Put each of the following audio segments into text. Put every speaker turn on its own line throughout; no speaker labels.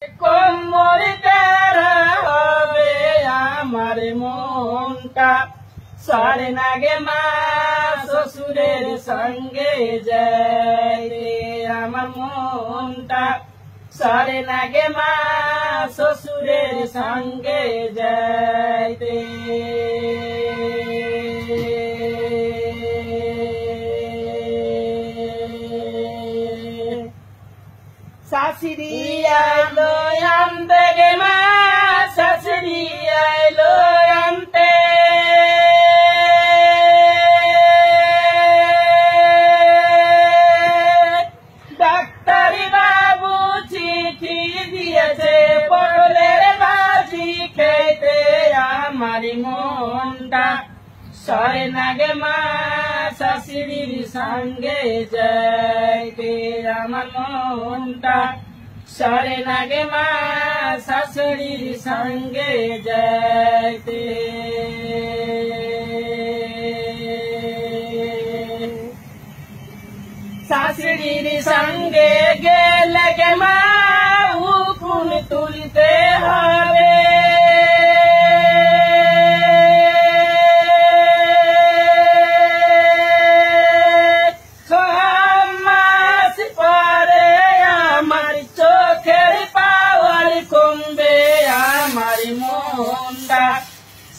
কোমর কারা হবে আমার মনটা সারে নাগে মা শ্বশুরের সঙ্গে যায় রে আমার মনটা সারে নাগে মা শ্বশুরের সঙ্গে যাইতে শাশুড়ি আইলো আনতে গে মা শাশুড়ি আইলো আনতে ডাক্তারি বাবু চিঠি দিয়েছে পটলের ভাজি খেতে আমার মনটা সরে নাগে মা শাশুড়ির সঙ্গে যাইতে আমার মনটা সরে নাগে মা শাশুড়ির সঙ্গে যাইতে শাশুড়ির সঙ্গে গেলে গে মা উকুন তুলতে হবে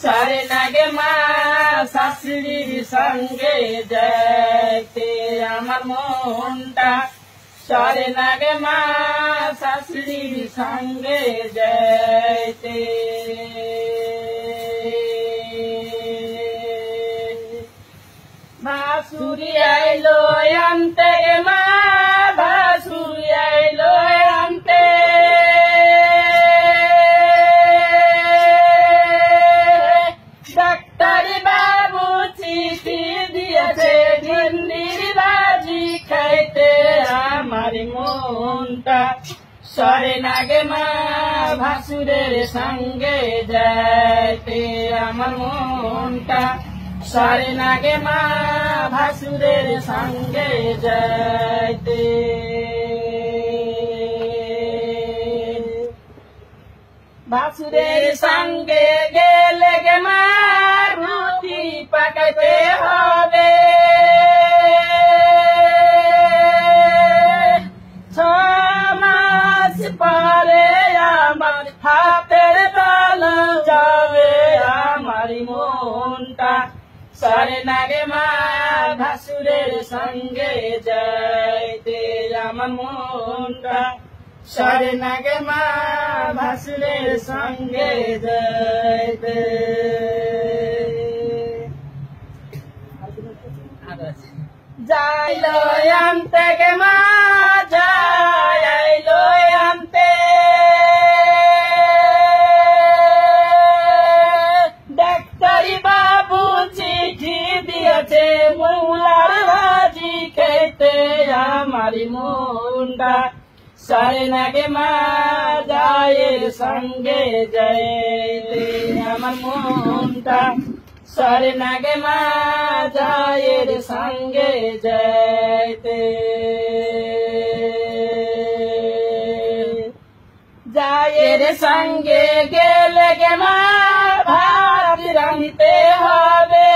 সারে নাগে মা শাশুড়ির সঙ্গে যাইতে আমার মনটা সারে নাগে মা শাশুড়ির সঙ্গে যাইতে ভাসুরি আইলো আনতে মা ভাসুরি আইলো আনতে ডাক্তারি বাবু চিঠি দিয়েছে ভিন্ডির ভাজি খাইতে আমার মনটা সরে নাগে মা ভাসুরের সঙ্গে যাইতে আমার মনটা সরে নাগে মা ভাসুরের সঙ্গে যাইতে ভাসুরের সঙ্গে গেলে গে মা রুটি পাকাতে হবে 6 মাস পরে আমার হাতের তালা যাবে আমার মনটা সরে নাগে মা ভাসুরের সঙ্গে যাইতে আমার মনটা সরে নাগে মা ভাসুরের সঙ্গে যাইতে যাইলো আনতে গে মা যাইলো আনতে ডাক্তারি বাবু চিঠি দিয়েছে মূলার ভাজি খেতে আমার মনটা সরে নাগে মা যায়ের সঙ্গে যাইতে আমার মনটা সরে নাগে মা যায়ের সঙ্গে যাইতে যায়ের সঙ্গে গেলে গে মা ভাত রাঁধতে হবে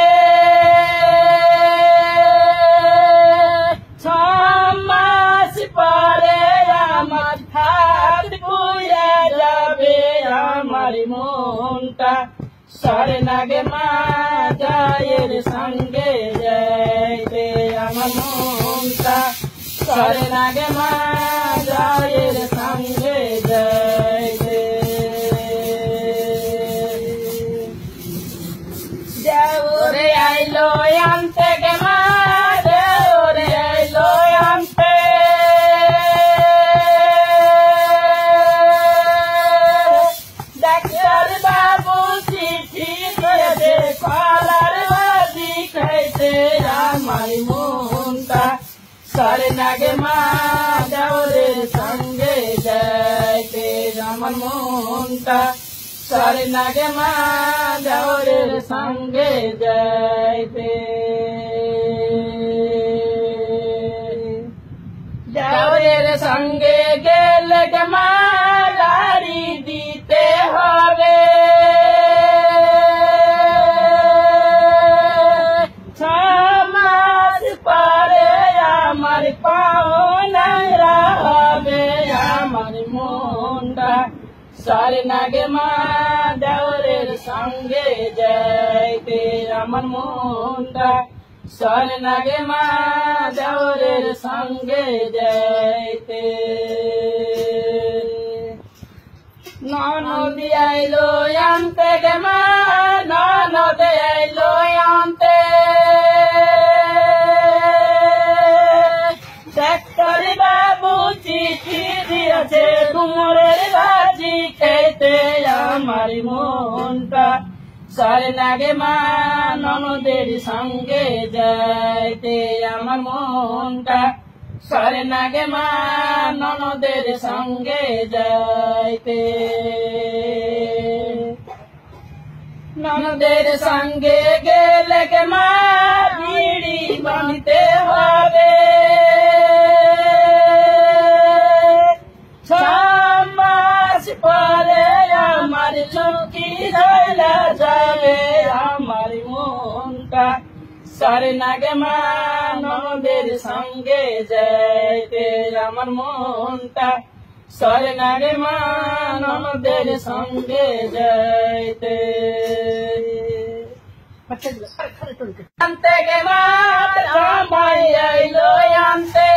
6 মাস পরে আমার হাত পুড়ে যাবে আমার মনটা সরে নাগে মা যায়ের সঙ্গে যাইতে আমার মনটা সরে নাগে মা যায়ের সঙ্গে যাইতে দেওরে আইলো আনতে গে মা দেওরে আইলো আনতে ডাক্তার বাবু চিঠি দিয়েছে কলার ভাজি খাইতে আমার মনটা সরে নাগে মা দেওরের সঙ্গে যাইতে আমার মনটা সরে নাগে মা দেওরের সঙ্গে যাইতে দেওরের সঙ্গে গেলে গে মা মনটা সারে নাগে মা দেওরের সঙ্গে যাইতে আমার মনটা সারে নাগে মা দেওরের সঙ্গে যাইতে ননদী আইলো আনতে গে মা ননদে আইলো আনতে ডাক্তারি বাবু চিঠি দিয়েছে কুমোরের ভাজি খেতে আমার মনটা সারে নাগে মা ননদের সঙ্গে যাইতে আমার মনটা সারে নাগে মা ননদের সঙ্গে যাইতে ননদের সঙ্গে গেলে গে মা বিড়ি বাঁধতে হবে ছমাস পরে আমার চুকি ধরা যাবে আমার মনটা সারে নাগে মা ননদের সঙ্গে যাইতে আমার মনটা সারে নাগে মা ননদের সঙ্গে যাইতে আনতে গে মা জামাই আইলো আনতে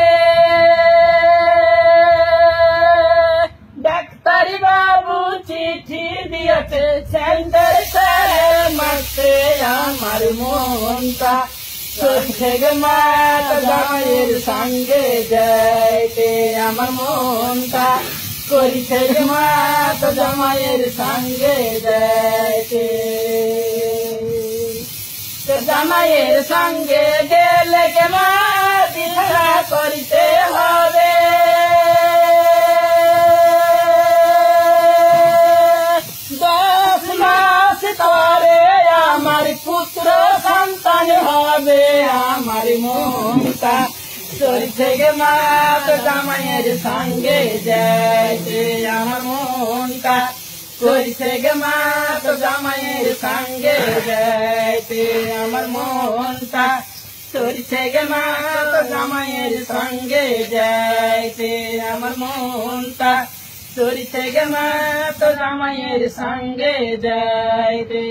ডাক্তারি বাবু চিঠি দিয়েছে সেন্টার মারতে আমার মনটা চলছে গে মা জামাইয়ের সঙ্গে যাইতে আমার মনটা করিছে গে মা জামাইয়ের সঙ্গে যাইতে জামাইয়ের সঙ্গে গেলে গে মা দিশা করিতে হবে তরে আমার পুত্র সন্তান হবে আমার মনটা চলছে গে মা জামাইয়ের সঙ্গে যাইতে আমার মনটা চলছে গে মা জামাইয়ের সঙ্গে যাইতে আমার মনটা চলছে গে মা জামাইয়ের সঙ্গে যাইতে আমার মনটা চলছে গে মা জামাইয়ের সঙ্গে যাইতে